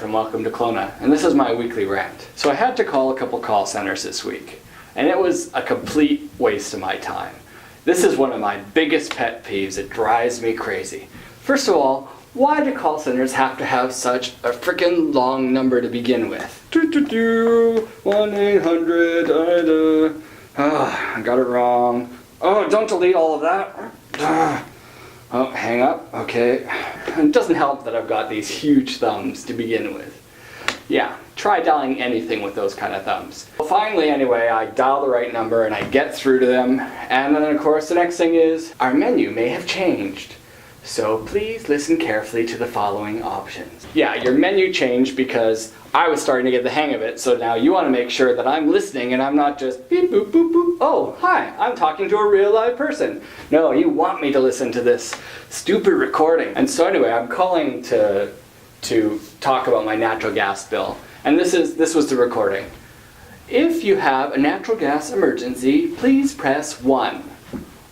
from Welcome to Kelowna, and this is my weekly rant. So I had to call a couple call centers this week, and it was a complete waste of my time. This is one of my biggest pet peeves. It drives me crazy. First of all, why do call centers have to have such a freaking long number to begin with? 1-800, I got it wrong. Oh, don't delete all of that. Oh, hang up, okay. It doesn't help that I've got these huge thumbs to begin with. Yeah, try dialing anything with those kind of thumbs. Well, finally, anyway, I dial the right number and I get through to them. And then, of course, the next thing is, our menu may have changed. So please listen carefully to the following options. Yeah, your menu changed because I was starting to get the hang of it, so now you want to make sure that I'm listening and I'm not just beep boop boop boop. Oh, hi, I'm talking to a real live person. No, you want me to listen to this stupid recording. And so anyway, I'm calling to talk about my natural gas bill. And this was the recording. If you have a natural gas emergency, please press 1.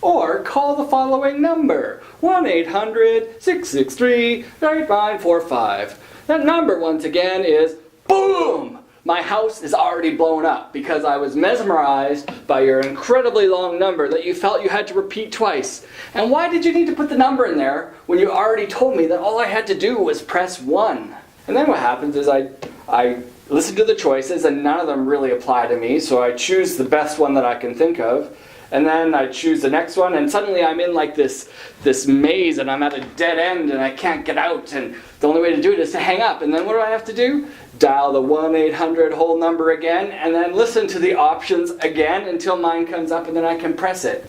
Or call the following number, 1-800-663-9945. That number, once again, is boom! My house is already blown up because I was mesmerized by your incredibly long number that you felt you had to repeat twice. And why did you need to put the number in there when you already told me that all I had to do was press 1? And then what happens is I listen to the choices and none of them really apply to me, so I choose the best one that I can think of. And then I choose the next one, and suddenly I'm in like this maze, and I'm at a dead end, and I can't get out, and the only way to do it is to hang up. And then what do I have to do? Dial the 1-800 whole number again, and then listen to the options again until mine comes up, and then I can press it.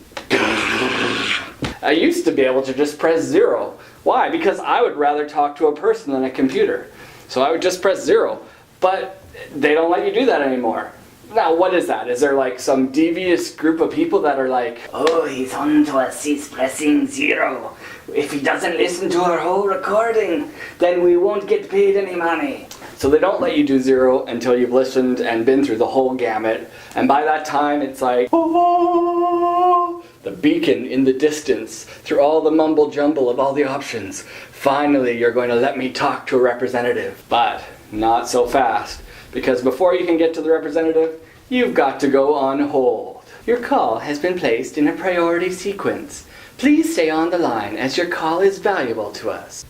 I used to be able to just press 0. Why? Because I would rather talk to a person than a computer. So I would just press 0. But they don't let you do that anymore. Now, what is that? Is there like some devious group of people that are like, oh, he's on to us, he's pressing 0. If he doesn't listen to our whole recording, then we won't get paid any money. So they don't let you do 0 until you've listened and been through the whole gamut. And by that time, it's like, oh, the beacon in the distance, through all the mumble jumble of all the options. Finally, you're going to let me talk to a representative. But not so fast. Because before you can get to the representative, you've got to go on hold. Your call has been placed in a priority sequence. Please stay on the line as your call is valuable to us.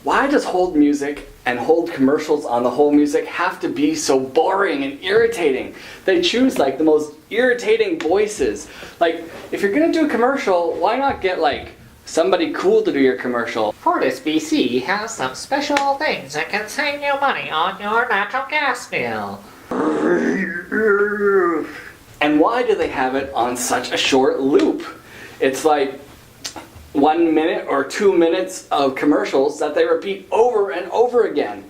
Why does hold music and hold commercials on the hold music have to be so boring and irritating? They choose like the most irritating voices. Like, if you're gonna do a commercial, why not get like somebody cool to do your commercial? FortisBC has some special things that can save you money on your natural gas bill. And why do they have it on such a short loop? It's like 1 minute or 2 minutes of commercials that they repeat over and over again.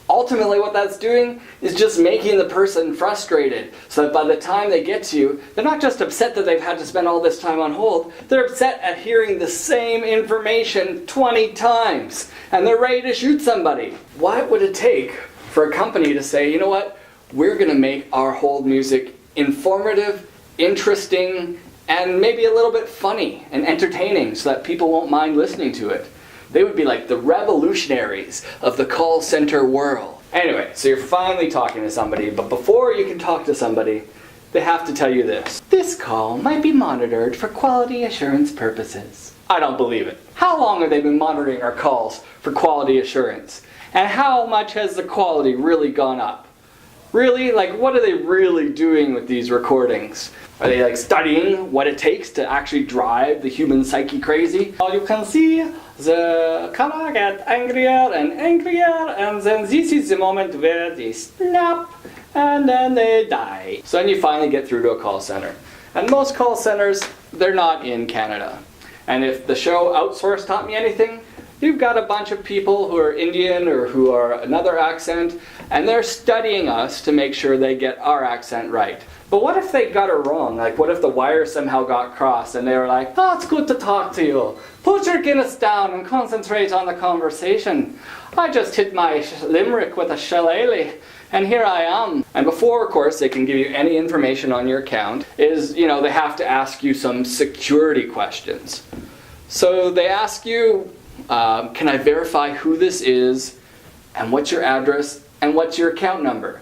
Ultimately, what that's doing is just making the person frustrated, so that by the time they get to you, they're not just upset that they've had to spend all this time on hold, they're upset at hearing the same information 20 times, and they're ready to shoot somebody. What would it take for a company to say, you know what, we're going to make our hold music informative, interesting, and maybe a little bit funny and entertaining so that people won't mind listening to it? They would be like the revolutionaries of the call center world. Anyway, so you're finally talking to somebody, but before you can talk to somebody, they have to tell you this. This call might be monitored for quality assurance purposes. I don't believe it. How long have they been monitoring our calls for quality assurance? And how much has the quality really gone up? Really? Like, what are they really doing with these recordings? Are they like studying what it takes to actually drive the human psyche crazy? Well, you can see the color get angrier and angrier, and then this is the moment where they snap and then they die. So then you finally get through to a call center. And most call centers, they're not in Canada. And if the show Outsource taught me anything, you've got a bunch of people who are Indian or who are another accent, and they're studying us to make sure they get our accent right. But what if they got it wrong? Like, what if the wire somehow got crossed and they were like, oh, it's good to talk to you. Put your Guinness down and concentrate on the conversation. I just hit my limerick with a shillelagh, and here I am. And before, of course, they can give you any information on your account, is, you know, they have to ask you some security questions. So they ask you, can I verify who this is? and what's your address, and what's your account number.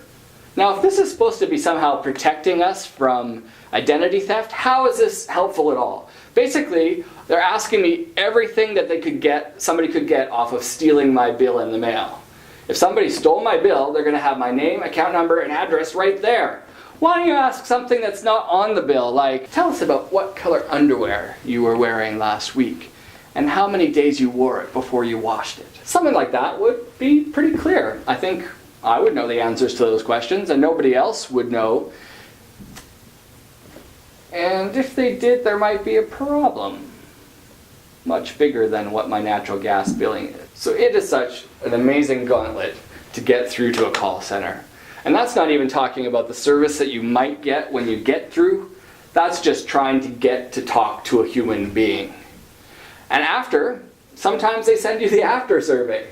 Now, if this is supposed to be somehow protecting us from identity theft, how is this helpful at all? Basically, they're asking me everything that somebody could get off of stealing my bill in the mail. If somebody stole my bill, they're going to have my name, account number, and address right there. Why don't you ask something that's not on the bill, like, tell us about what color underwear you were wearing last week, and how many days you wore it before you washed it. Something like that would be pretty clear. I think I would know the answers to those questions, and nobody else would know. And if they did, there might be a problem. Much bigger than what my natural gas billing is. So it is such an amazing gauntlet to get through to a call center. And that's not even talking about the service that you might get when you get through. That's just trying to get to talk to a human being. And after, sometimes they send you the after survey.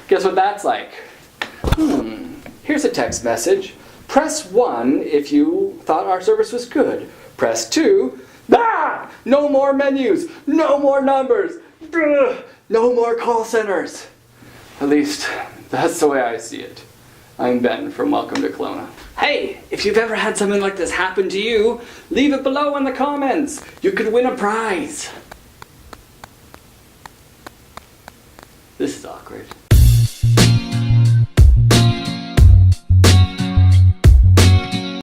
Guess what that's like? Here's a text message. Press 1 if you thought our service was good. Press 2, no more menus, no more numbers, no more call centers. At least, that's the way I see it. I'm Ben from Welcome to Kelowna. Hey, if you've ever had something like this happen to you, leave it below in the comments. You could win a prize.